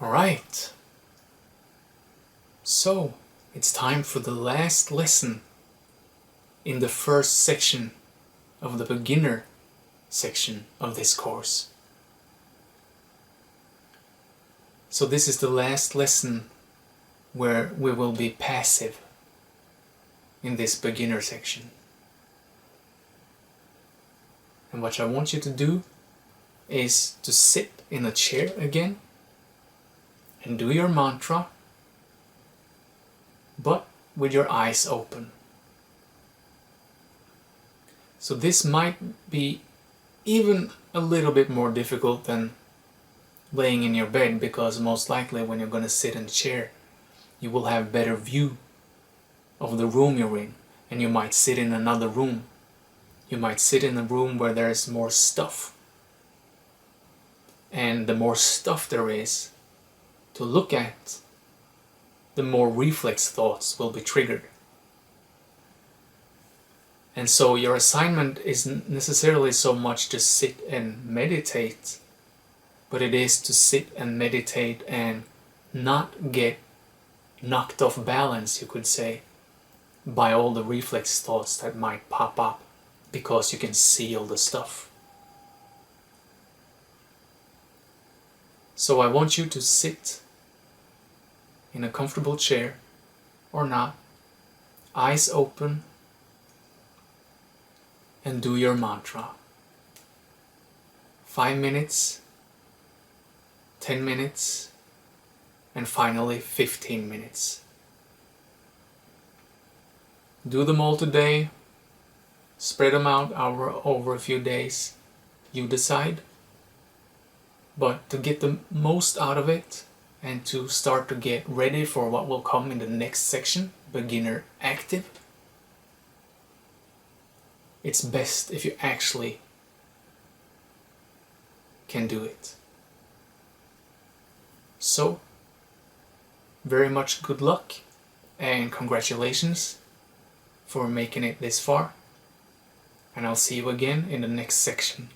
Alright, so it's time for the last lesson in the first section of the beginner section of this course. So this is the last lesson where we will be passive in this beginner section. And what I want you to do is to sit in a chair again and do your mantra, but with your eyes open. So this might be even a little bit more difficult than laying in your bed, because most likely when you're going to sit in a chair, you will have better view of the room you're in, and you might sit in another room. You might sit in a room where there's more stuff. And the more stuff there is to look at, the more reflex thoughts will be triggered. And so your assignment isn't necessarily so much to sit and meditate, but it is to sit and meditate and not get knocked off balance, you could say, by all the reflex thoughts that might pop up because you can see all the stuff. So I want you to sit in a comfortable chair or not, eyes open, and do your mantra. 5 minutes, 10 minutes, and finally 15 minutes. Do them all today, spread them out over a few days, you decide. But to get the most out of it and to start to get ready for what will come in the next section, beginner active, it's best if you actually can do it. So, very much good luck and congratulations for making it this far, and I'll see you again in the next section.